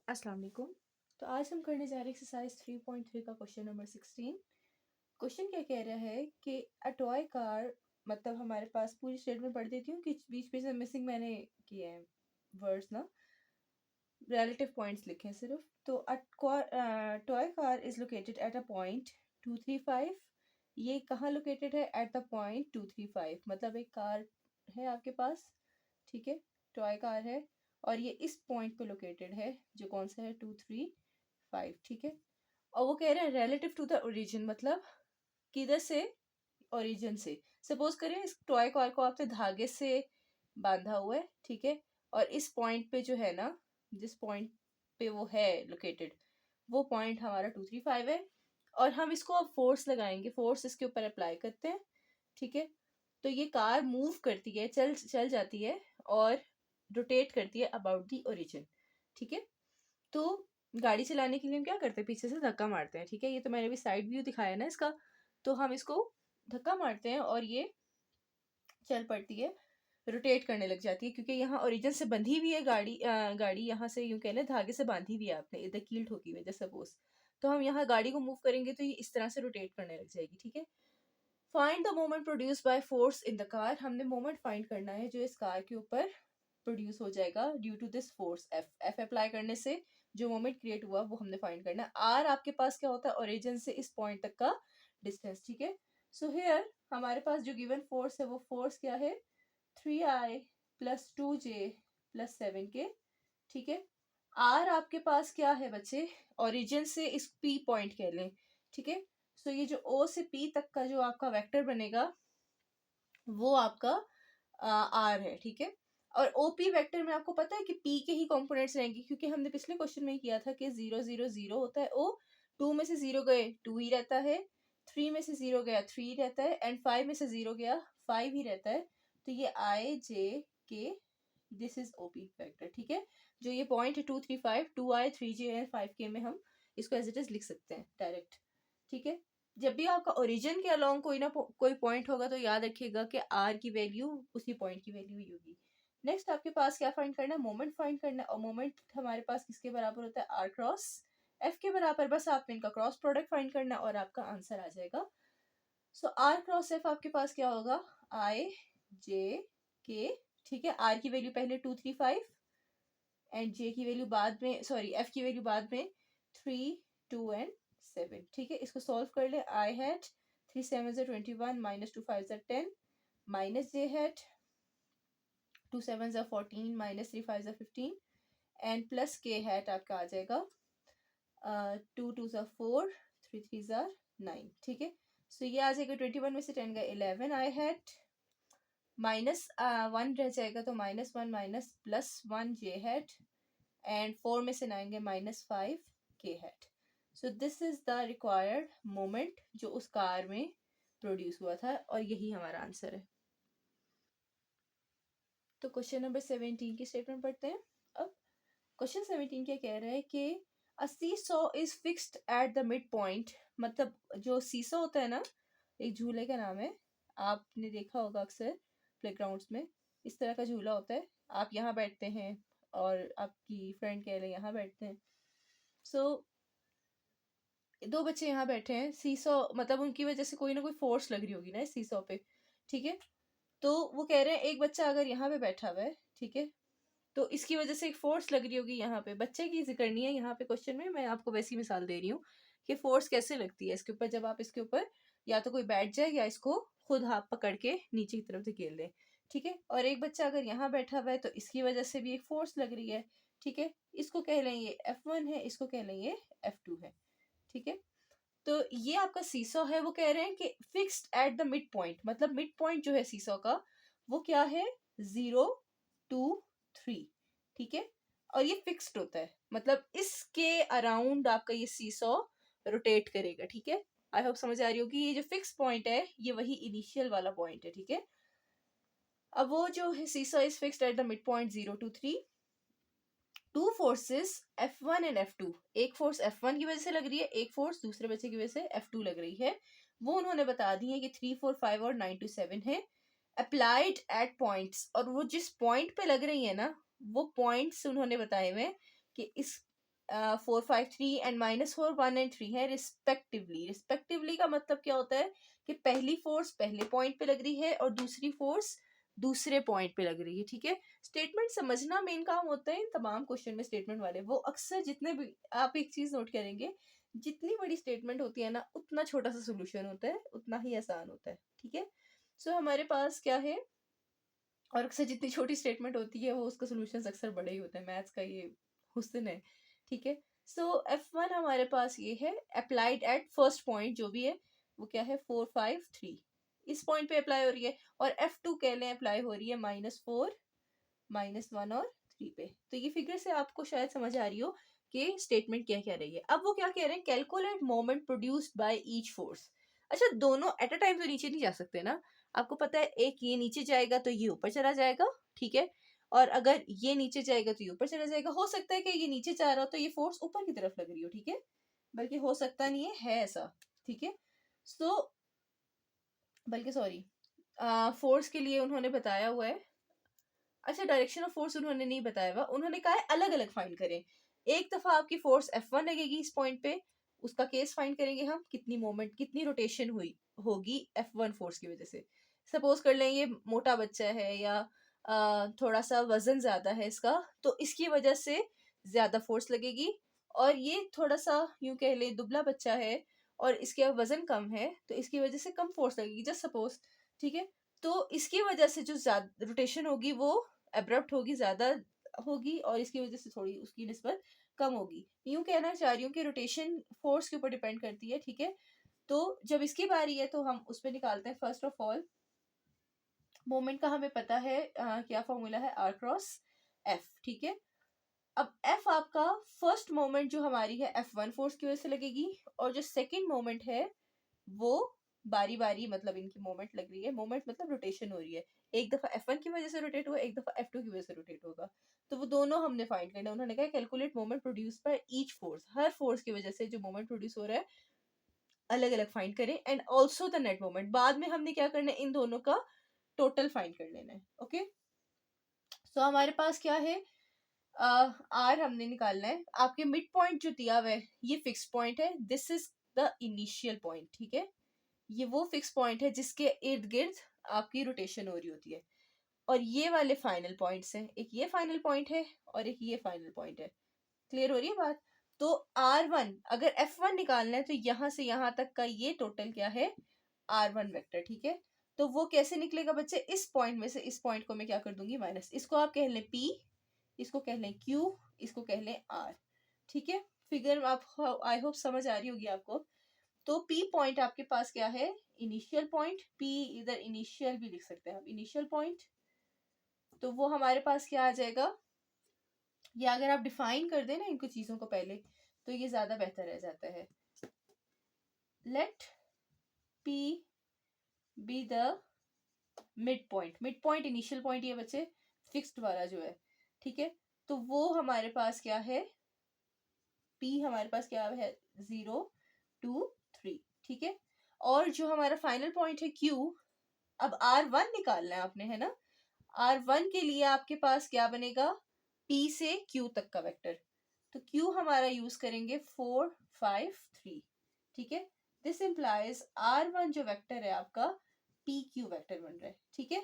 अस्सलाम वालेकुम। तो आज हम करने जा रहे हैं एक्सरसाइज 3.3 का क्वेश्चन नंबर 16। क्वेश्चन क्या कह रहा है कि अ टॉय कार, मतलब हमारे पास पूरी स्टेटमेंट पढ़ देती हूँ कि बीच में से मिसिंग मैंने किए हैं वर्ड्स ना, रिलेटिव पॉइंट्स लिखे हैं सिर्फ। तो toy car is located at a point 235। ये कहाँ लोकेटेड है? एट द पॉइंट 235, मतलब एक कार है आपके पास, ठीक है, टॉय कार है और ये इस पॉइंट पे लोकेटेड है जो कौन सा है? 235, ठीक है। और वो कह रहे हैं रिलेटिव टू द ओरिजिन, मतलब किधर से? ओरिजिन से। सपोज करें इस टॉय कार को आपने धागे से बांधा हुआ है, ठीक है, और इस पॉइंट पे जो है ना, जिस पॉइंट पे वो है लोकेटेड, वो पॉइंट हमारा 235 है। और हम इसको अब फोर्स लगाएंगे, फोर्स इसके ऊपर अप्लाई करते हैं, ठीक है। तो ये कार मूव करती है, चल चल जाती है और रोटेट करती है अबाउट दी ओरिजिन, ठीक है। तो गाड़ी चलाने के लिए हम क्या करते हैं? पीछे से धक्का मारते हैं, ठीक है। ये तो मैंने भी साइड व्यू दिखाया ना इसका। तो हम इसको धक्का मारते हैं और ये चल पड़ती है, रोटेट करने लग जाती है, क्योंकि यहाँ ओरिजिन से बंधी हुई है गाड़ी। गाड़ी यहाँ से यूं कह लें धागे से बांधी हुई है आपने, इधर कील ठोकी हुई है सपोज। तो हम यहाँ गाड़ी को मूव करेंगे तो ये इस तरह से रोटेट करने लग जाएगी, ठीक है। Find the moment produce by force in the car. हमने मोमेंट फाइंड करना है जो इस कार के ऊपर प्रोड्यूस हो जाएगा due to this force F. F apply करने से जो मोमेंट क्रिएट हुआ वो हमने फाइंड करना है। आर आपके पास क्या होता है? ओरिजिन से इस पॉइंट तक का डिस्टेंस, ठीक है। सो हियर हमारे पास जो गिवन फोर्स है वो फोर्स क्या है? 3i plus 2j plus 7k, ठीक है। आर आपके पास क्या है बच्चे? ओरिजिन से इस पी पॉइंट कह लें, ठीक है। सो ये जो ओ से पी तक का जो आपका वेक्टर बनेगा वो आपका आर है, ठीक है। और ओपी वेक्टर में आपको पता है कि पी के ही कंपोनेंट्स रहेंगे, क्योंकि हमने पिछले क्वेश्चन में किया था कि 0 0 0 होता है ओ, 2 में से 0 गए 2 ही रहता है, 3 में से 0 गया 3 रहता है, एंड 5 में से 0 गया 5 ही रहता है। तो ये आई जे के, दिस इज ओपी वेक्टर, ठीक है। जो ये पॉइंट है 235, 2i 3j एंड 5k में हम इसको एज इट इज लिख सकते हैं डायरेक्ट, ठीक है। जब भी आपका ओरिजिन के अलोंग कोई पॉइंट होगा तो याद रखिएगा कि आर की वैल्यू उसी पॉइंट की वैल्यू ही होगी। नेक्स्ट आपके पास क्या फाइंड करना है? मोमेंट फाइंड करना है। और मोमेंट हमारे पास किसके बराबर होता है? आर क्रॉस एफ के बराबर। बस आपने इनका क्रॉस प्रोडक्ट फाइंड करना है और आपका आंसर आ जाएगा। सो आर क्रॉस एफ आपके पास क्या होगा? आई जे के, ठीक है। आर की वैल्यू पहले 235 एंड जे की वैल्यू बाद में, सॉरी एफ की वैल्यू बाद में 3 2 एंड 7, ठीक है। इसको सॉल्व कर ले। I had 3 7 21 minus 2 5 10 minus J had 2 7 14 minus 3 5 15 and plus के हैड आपका आ जाएगा 2 2 4 3 3 9, ठीक है। सो ये आ जाएगा 21 में से 10 गए 11। आई हैड माइनस 1 रह जाएगा तो -1 माइनस +1 जे हैड एंड 4 में से 9 गए -5 के hat. So this is the required moment जो उस कार में प्रोड्यूस हुआ था और यही हमारा आंसर है। तो क्वेश्चन नंबर 17 की स्टेटमेंट पढ़ते हैं। अब क्वेश्चन 17 क्या कह रहा है कि a seesaw is fixed at the mid point. मतलब जो सीसॉ होता है ना, एक झूले का नाम है, आपने देखा होगा अक्सर प्लेग्राउंड्स में इस तरह का झूला होता है। आप यहाँ बैठते हैं और आपकी फ्रेंड कह रहे यहाँ बैठते हैं। सो दो बच्चे यहाँ बैठे हैं, सीसॉ मतलब उनकी वजह से कोई ना कोई फोर्स लग रही होगी ना इस सीसॉ पे, ठीक है। तो वो कह रहे हैं एक बच्चा अगर यहाँ पे बैठा हुआ है, ठीक है, तो इसकी वजह से एक फोर्स लग रही होगी यहाँ पे। बच्चे की जिक्र नहीं है यहाँ पे क्वेश्चन में, मैं आपको वैसी मिसाल दे रही हूँ कि फोर्स कैसे लगती है इसके ऊपर जब आप इसके ऊपर या तो कोई बैठ जाए या इसको खुद हाथ पकड़ के नीचे की तरफ धकेल दे, ठीक है। और एक बच्चा अगर यहाँ बैठा हुआ है तो इसकी वजह से भी एक फोर्स लग रही है, ठीक है। इसको कह लेंगे F1 है, इसको कह लेंगे F2 है, ठीक है। तो ये आपका सीसॉ है। वो कह रहे हैं कि fixed at the mid point, मतलब मिड पॉइंट जो है सीसॉ का वो क्या है? 0 2 3, ठीक है। और ये फिक्स्ड होता है, मतलब इसके अराउंड आपका ये सीसॉ रोटेट करेगा, ठीक है। आई होप समझ आ रही होगी। ये जो फिक्स पॉइंट है ये वही इनिशियल वाला पॉइंट है, ठीक है। अब वो जो है seesaw is fixed at the mid point 0 2 3। Two forces F1 and F2, एक फोर्स F1 की वजह से लग रही है, एक फोर्स दूसरे बच्चे की वजह से F2 लग रही है। वो उन्होंने बता दी है कि 3 4 5 और 9 to 7 है। अप्लाइड एट पॉइंट्स, और वो जिस पॉइंट पे लग रही है ना वो पॉइंट्स उन्होंने बताए हुए कि इस 4 5 3 एंड -4 1 एंड 3 है रिस्पेक्टिवली। रिस्पेक्टिवली का मतलब क्या होता है कि पहली फोर्स पहले पॉइंट पे लग रही है और दूसरी फोर्स दूसरे पॉइंट पे लग रही है, ठीक है। स्टेटमेंट समझना मेन काम होता है इन तमाम क्वेश्चन में। स्टेटमेंट वाले वो अक्सर जितने भी, आप एक चीज नोट करेंगे, जितनी बड़ी स्टेटमेंट होती है ना उतना छोटा सा सोल्यूशन होता है, उतना ही आसान होता है, ठीक है। सो हमारे पास क्या है, और अक्सर जितनी छोटी स्टेटमेंट होती है वो उसका सोल्यूशन अक्सर बड़े ही होते हैं। मैथ्स का ये हुस्न है, ठीक है। सो F1 हमारे पास ये है अप्लाइड एट फर्स्ट पॉइंट, जो भी है वो क्या है 4 5 3, इस पॉइंट पे अप्लाई हो रही है। और F2 कह लें अप्लाई हो रही है -4 -1 और 3 पे। तो ये फिगर से आपको शायद समझ आ रही हो कि स्टेटमेंट क्या कह रही है। अब वो क्या कह रहे हैं, calculate moment produced by each force. अच्छा, दोनों एट अ टाइम तो नीचे नहीं जा सकते ना, आपको पता है एक ये नीचे जाएगा तो ये ऊपर चला जाएगा, ठीक है। और अगर ये नीचे जाएगा तो ये ऊपर चला जाएगा। हो सकता है कि ये नीचे जा रहा हो तो ये फोर्स ऊपर की तरफ लग रही हो, ठीक है, बल्कि हो सकता नहीं है ऐसा, ठीक है। सो बल्कि सॉरी, फोर्स के लिए उन्होंने बताया हुआ है, अच्छा डायरेक्शन ऑफ फोर्स उन्होंने नहीं बताया हुआ, उन्होंने कहा है अलग अलग फाइंड करें। एक दफा आपकी फोर्स F1 लगेगी इस पॉइंट पे, उसका केस फाइंड करेंगे हम, कितनी मोमेंट कितनी रोटेशन हुई होगी F1 फोर्स की वजह से। सपोज कर लें ये मोटा बच्चा है या थोड़ा सा वजन ज्यादा है इसका, तो इसकी वजह से ज्यादा फोर्स लगेगी। और ये थोड़ा सा यूं कह ले दुबला बच्चा है और इसके वजन कम है, तो इसकी वजह से कम फोर्स लगेगी, जस्ट सपोज, ठीक है। तो इसकी वजह से जो ज्यादा रोटेशन होगी वो एब्रप्ट होगी, ज्यादा होगी, और इसकी वजह से थोड़ी उसकी निस्बत कम होगी। यूं कहना चाह रही हूँ कि रोटेशन फोर्स के ऊपर डिपेंड करती है, ठीक है। तो जब इसकी बारी है तो हम उस पर निकालते हैं। फर्स्ट ऑफ ऑल मोमेंट का हमें पता है क्या फॉर्मूला है, R क्रॉस F, ठीक है। अब F आपका फर्स्ट मोमेंट जो हमारी है F1 फोर्स की वजह से लगेगी, और जो सेकंड मोमेंट है वो बारी बारी, मतलब इनकी मोमेंट लग रही है, मोमेंट मतलब रोटेशन हो रही है, एक दफा F1 की वजह से रोटेट हुआ, एक दफा F2 की वजह से रोटेट होगा। तो वो दोनों हमने फाइंड करना है। उन्होंने कहा calculate moment produce by each force, her force की वजह से जो मोमेंट प्रोड्यूस हो रहा है अलग अलग फाइंड करें, and also the net moment. बाद में हमने क्या करना है, इन दोनों का टोटल फाइंड कर लेना है, ओके। सो हमारे पास क्या है, आर हमने निकालना है। आपके मिड पॉइंट जो दिया हुआ है ये फिक्स पॉइंट है, this is the initial point, ठीक है। ये वो फिक्स पॉइंट है जिसके इर्द गिर्द आपकी रोटेशन हो रही होती है। और ये वाले फाइनल पॉइंट्स हैं, एक ये फाइनल पॉइंट है और एक ये फाइनल पॉइंट है। क्लियर हो रही है बात। तो R1 अगर F1 निकालना है तो यहां से यहां तक का ये टोटल क्या है, R1 वेक्टर, ठीक है। तो वो कैसे निकलेगा बच्चे, इस पॉइंट में से इस पॉइंट को मैं क्या कर दूंगी माइनस, इसको आप कह लें P, इसको कह लें Q, इसको कह लें R, ठीक है। फिगर आप आई होप समझ आ रही होगी आपको। तो P पॉइंट आपके पास क्या है, इनिशियल पॉइंट। P इधर इनिशियल भी लिख सकते हैं आप, इनिशियल पॉइंट। तो वो हमारे पास क्या आ जाएगा, या अगर आप डिफाइन कर दें ना इनको चीजों को पहले, तो ये ज्यादा बेहतर रह जाता है। Let P be the mid point. Mid point initial point ये बच्चे फिक्स्ड वाला जो है, ठीक है। तो वो हमारे पास क्या है, P हमारे पास क्या है 0 2 3, ठीक है। और जो हमारा फाइनल पॉइंट है Q, अब R1 निकालना है आपने, है ना। R1 के लिए आपके पास क्या बनेगा, P से Q तक का वेक्टर। तो Q हमारा यूज करेंगे 4 5 3, ठीक है। दिस इंप्लाइज R1 जो वेक्टर है आपका PQ वेक्टर बन रहा है, ठीक है।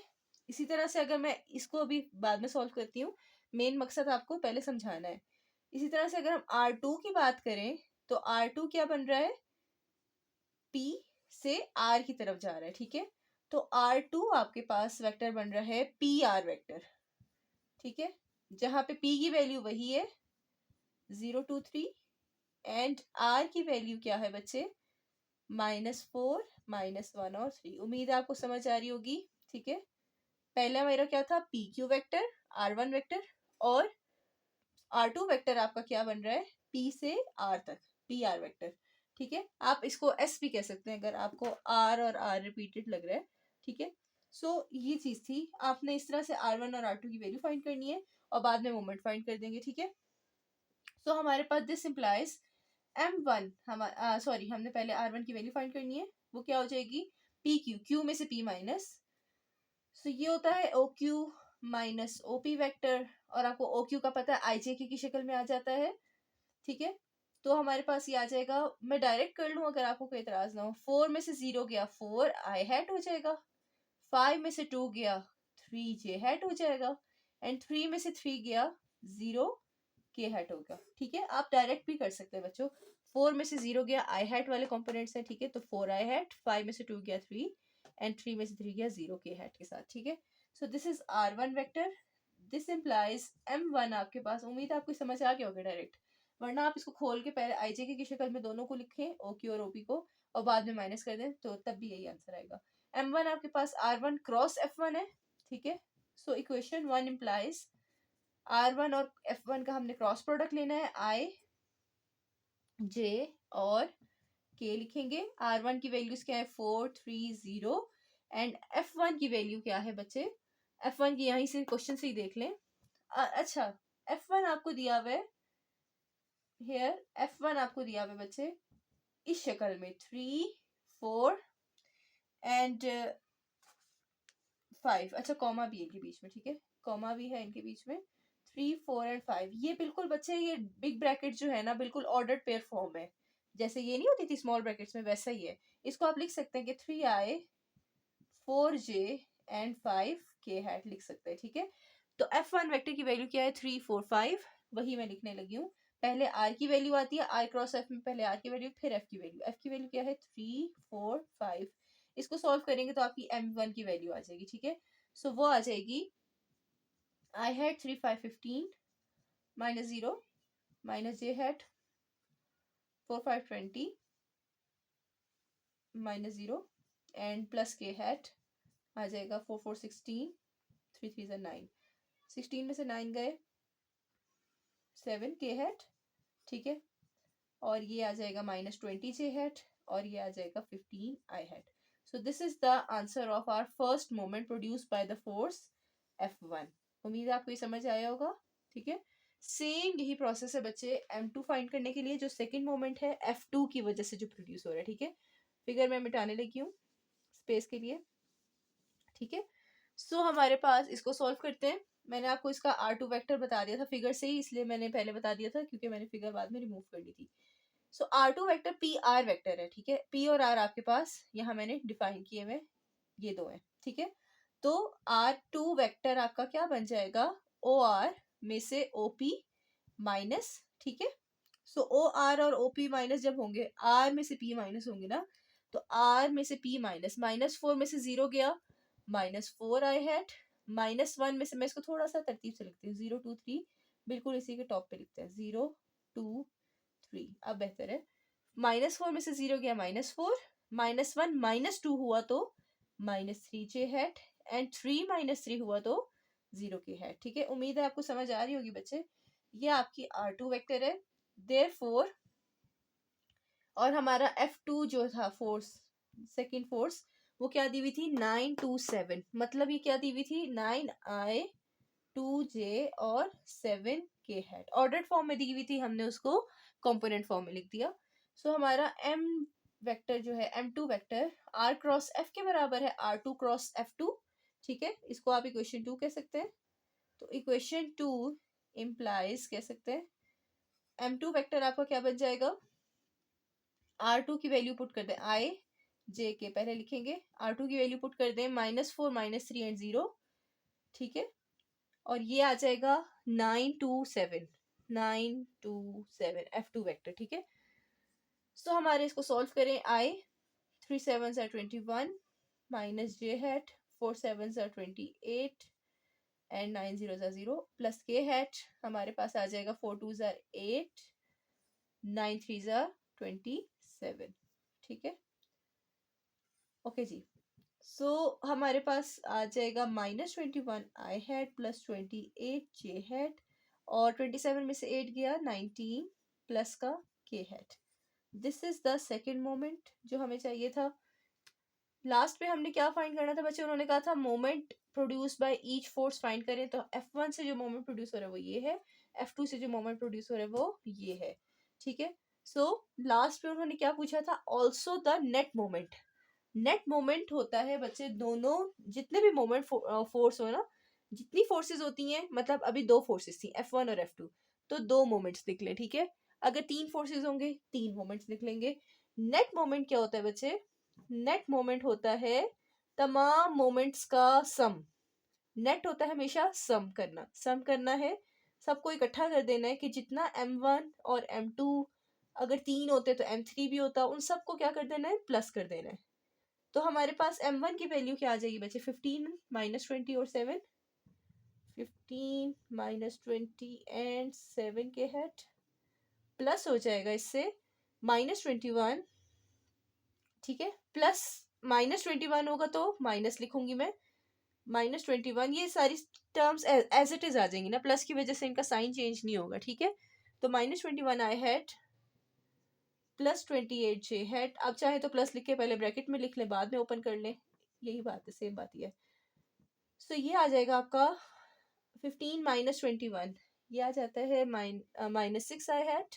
इसी तरह से अगर मैं इसको अभी बाद में सॉल्व करती हूँ, मेन मकसद आपको पहले समझाना है। इसी तरह से अगर हम R2 की बात करें तो R2 क्या बन रहा है, P से R की तरफ जा रहा है, ठीक है। तो R2 आपके पास वेक्टर बन रहा है PR वेक्टर, ठीक है, जहां पे P की वैल्यू वही है 0 2 3, एंड R की वैल्यू क्या है बच्चे, -4 -1 और 3। उम्मीद है आपको समझ आ रही होगी, ठीक है। पहला मेरा क्या था, PQ वेक्टर, R1 वेक्टर, और R2 वेक्टर आपका क्या बन रहा है, P से R तक, PR वेक्टर, ठीक है। आप इसको S भी कह सकते हैं अगर आपको R और R रिपीटेड लग रहा है, ठीक है। सो ये चीज थी, आपने इस तरह से R1 और R2 की वैल्यू फाइंड करनी है और बाद में मोमेंट फाइंड कर देंगे, ठीक है। सो हमारे पास दिस इम्प्लाइज M1, हम सॉरी हमने पहले R1 की वैल्यू फाइंड करनी है, वो क्या हो जाएगी PQ, Q में से P माइनस, सो ये होता है OQ माइनस OP वेक्टर, और आपको OQ का पता है IJK की शक्ल में आ जाता है, ठीक है, तो हमारे पास ये आ जाएगा, मैं डायरेक्ट कर लूँ अगर आपको कोई एतराज ना हो। 4 में से 0 गया 4 आई हैट हो जाएगा, 5 में से 2 गया 3 जे हैट हो जाएगा, एंड 3 में से 3 गया 0 के हैट होगा। ठीक है, आप डायरेक्ट भी कर सकते हैं बच्चों। 4 में से 0 गया आई हैट वाले कॉम्पोनेंट्स हैं, ठीक है, तो 4 आई हैट, 5 में से 2 गया 3 एंड 3 में से 3 गया 0 के हैट के साथ। ठीक है, सो this is R1 vector, this implies M1 आपके पास। उम्मीद है आपको समझ आ गया होगा डायरेक्ट, वरना आप इसको खोल के पहले आई जे की शक्ल में दोनों को लिखें, ओ क्यू और ओपी को, और बाद में माइनस कर दें, तो तब भी यही आंसर आएगा। M1 आपके पास R1 क्रॉस F1 है। ठीक है, सो इक्वेशन 1 इम्प्लाइज R1 और F1 का हमने क्रॉस प्रोडक्ट लेना है, I J और K लिखेंगे। R1 की वैल्यूज क्या है 4 3 0 एंड F1 की वैल्यू क्या है बच्चे, F1 की यहीं से क्वेश्चन से ही देख लें। अच्छा, F1 आपको दिया हुआ है हेयर, F1 आपको दिया हुआ है बच्चे इस शक्ल में 3 4 एंड 5। अच्छा, कॉमा भी है इनके बीच में, ठीक है, कॉमा भी है इनके बीच में, 3 4 एंड 5। ये बिल्कुल बच्चे ये बिग ब्रैकेट जो है ना बिल्कुल ऑर्डर्ड पेयर फॉर्म है, जैसे ये नहीं होती थी स्मॉल ब्रैकेट्स में, वैसा ही है। इसको आप लिख सकते हैं कि 3i 4j and 5k hat लिख सकते हैं। ठीक है, तो F1 वेक्टर की वैल्यू क्या है 3 4 5, वही मैं लिखने लगी हूँ। पहले R की वैल्यू आती है, I क्रॉस F में पहले R की वैल्यू फिर F की वैल्यू। F की वैल्यू क्या है 3 4 5। इसको सॉल्व करेंगे तो आपकी M1 की वैल्यू आ जाएगी। ठीक है, सो वो आ जाएगी I hat 3 5 15 minus 0 minus j hat 4 5 20 minus 0 and plus k hat आ जाएगा 4 4 16 3 3 9। 16 में से 9 गए 7 के हैट। ठीक है, और ये आ जाएगा माइनस 20 जे हैट, और ये आ जाएगा 15 I hat. So this is the answer of our first moment produced by the force F1। उम्मीद है आपको ये समझ आया होगा। ठीक है, सेम यही प्रोसेस है बच्चे M2 फाइंड करने के लिए, जो सेकंड मोमेंट है F2 की वजह से जो प्रोड्यूस हो रहा है। ठीक है, फिगर मैं मिटाने लगी हूँ स्पेस के लिए। ठीक है, सो हमारे पास इसको सॉल्व करते हैं। मैंने आपको इसका R2 वेक्टर बता दिया था फिगर से ही, इसलिए मैंने पहले बता दिया था क्योंकि मैंने फिगर बाद में रिमूव करनी थी। सो R2 vector P R vector है। ठीक है, पी और आर आपके पास यहाँ मैंने डिफाइन किए हुए ये दो हैं। ठीक है, तो R2 वेक्टर आपका क्या बन जाएगा, ओ आर में से OP माइनस। ठीक है, सो ओ आर और OP माइनस जब होंगे, R में से P माइनस होंगे ना, तो R में से P माइनस, माइनस 4 में से 0 गया माइनस 4 आई हैट, माइनस 1 में से, मैं इसको थोड़ा सा तरतीब से लिखती हूँ 0 2 3, बिल्कुल इसी के टॉप पे लिखते हैं 0 2 3, अब बेहतर है। माइनस 4 में से 0 गया माइनस 4, माइनस 1 माइनस 2 हुआ तो minus 3 J hat, and 3 minus 3 हुआ तो 0 के हैट। ठीक है, उम्मीद है आपको समझ आ रही होगी बच्चे। ये आपकी R2 वेक्टर है, देयरफॉर, और हमारा F2 जो था फोर्स, सेकंड फोर्स, वो क्या दी हुई थी 9 2 7, मतलब ये क्या दी हुई थी 9i 2j और 7k हैट। ऑर्डर्ड फॉर्म में दी हुई थी, हमने उसको कंपोनेंट फॉर्म में लिख दिया। सो हमारा M वेक्टर जो है M2 vector R cross F के बराबर है R2 क्रॉस F2। ठीक है, इसको आप इक्वेशन 2 कह सकते हैं। तो इक्वेशन 2 इम्प्लाइज कह सकते हैं M2 वेक्टर आपका क्या बन जाएगा, R2 की वैल्यू पुट कर दें, I J के पहले लिखेंगे, R2 की वैल्यू पुट कर दें माइनस 4 माइनस 3 एंड 0। ठीक है, और ये आ जाएगा 9 2 7 9 2 7 F2 वेक्टर। ठीक है, सो हमारे इसको सॉल्व करें, I 3 7 are 21 minus j hat 4 7 are 28 and 9 0 are 0 plus k hat हमारे पास आ जाएगा 4 2 are 8 9 3 are 27। ठीक है, ओके जी, सो हमारे पास आ जाएगा माइनस 21 आई हैट प्लस 28 जे हैट, और 27 में से 8 गया 19 प्लस का के hat. This is the second moment जो हमें चाहिए था। लास्ट पे हमने क्या फाइंड करना था बच्चे, उन्होंने कहा था moment produce by each force find करें, तो F1 से जो मोमेंट प्रोड्यूस हो रहा है वो ये है, F2 से जो मोमेंट प्रोड्यूस हो रहा है वो ये है। ठीक है, सो लास्ट पे उन्होंने क्या पूछा था, also the net moment. Net moment होता है बच्चे दोनों, जितने भी मोमेंट फोर्स हो ना, जितनी फोर्सेस होती हैं, मतलब अभी दो फोर्सेस थी F1 और F2, तो दो मोमेंट्स निकले। ठीक है, अगर 3 फोर्सेस होंगे 3 मोमेंट्स निकलेंगे। नेट मोमेंट क्या होता है बच्चे? नेट मोमेंट होता है तमाम मोमेंट्स का सम। नेट होता है हमेशा सम करना है, सबको इकट्ठा कर देना है कि जितना m1 और m2 अगर 3 होते तो m3 भी होता, उन सबको क्या कर देना है? प्लस कर देना है। तो हमारे पास m1 की वैल्यू क्या आ जाएगी बच्चे? 15 माइनस 20 और 7, 15 माइनस 20 एंड 7 के हेड प्लस हो जाएगा इससे -21, ठीक है, प्लस -21 होगा तो माइनस लिखूंगी मैं, -21, ये सारी टर्म्स एज इट इज आ जाएंगी ना, प्लस की वजह से इनका साइन चेंज नहीं होगा, ठीक है। तो -21 आई हेड प्लस 28 जे हेड। अब चाहे तो प्लस लिख के पहले ब्रैकेट में लिख लें, बाद में ओपन कर लें, यही बात है, सेम बात ही है। सो ये आ जाएगा आपका 15 माइनस 21, ये आ जाता है -6 i head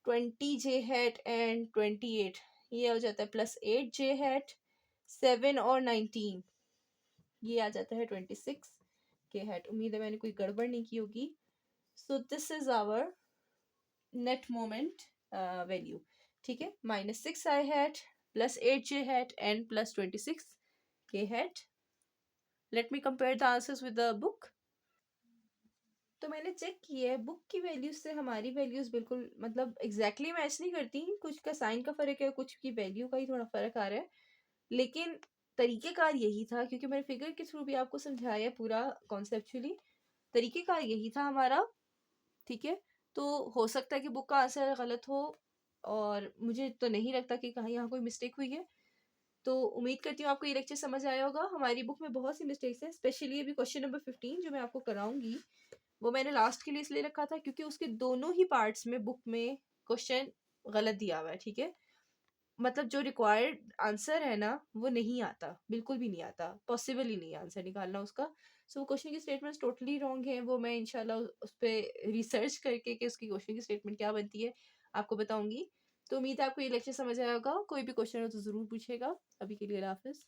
20 J hat and 28, ये हो जाता है +8 जे हेड 7 और 19, ये आ जाता है 26 के हेड। उम्मीद है मैंने कोई गड़बड़ नहीं की होगी। So this is our net moment value, ठीक है, -6 i hat +8 j hat and +26 k hat. Let me compare the answers with the book. तो मैंने चेक किया है बुक की वैल्यूज से हमारी वैल्यूज बिल्कुल मतलब एग्जैक्टली मैच नहीं करती, कुछ का साइन का फर्क है, कुछ की वैल्यू का ही थोड़ा फर्क आ रहा है, लेकिन तरीकेकार यही था, क्योंकि मैंने फिगर के थ्रू भी आपको समझाया पूरा कॉन्सेप्चुअली, तरीकेकार यही था हमारा, ठीक है। तो हो सकता है कि बुक का आंसर गलत हो, और मुझे तो नहीं लगता कि कहीं यहाँ कोई मिस्टेक हुई है। तो उम्मीद करती हूँ आपको ये लेक्चर समझ आया होगा। हमारी बुक में बहुत सी मिस्टेक्स हैं, स्पेशली अभी क्वेश्चन नंबर 15 जो मैं आपको कराऊंगी, वो मैंने लास्ट के लिए इसलिए रखा था क्योंकि उसके दोनों ही पार्ट्स में बुक में क्वेश्चन गलत दिया हुआ है, ठीक है। मतलब जो रिक्वायर्ड आंसर है ना वो नहीं आता, बिल्कुल भी नहीं आता, पॉसिबल ही नहीं है आंसर निकालना उसका। सो वो क्वेश्चन की स्टेटमेंट्स टोटली रॉन्ग है, वो मैं इंशाल्लाह उस पर रिसर्च करके कि उसकी क्वेश्चन की स्टेटमेंट क्या बनती है आपको बताऊंगी। तो उम्मीद है आपको ये लेक्चर समझ आया होगा। कोई भी क्वेश्चन हो तो ज़रूर पूछेगा। अभी के लिए अल्लाह हाफिज़।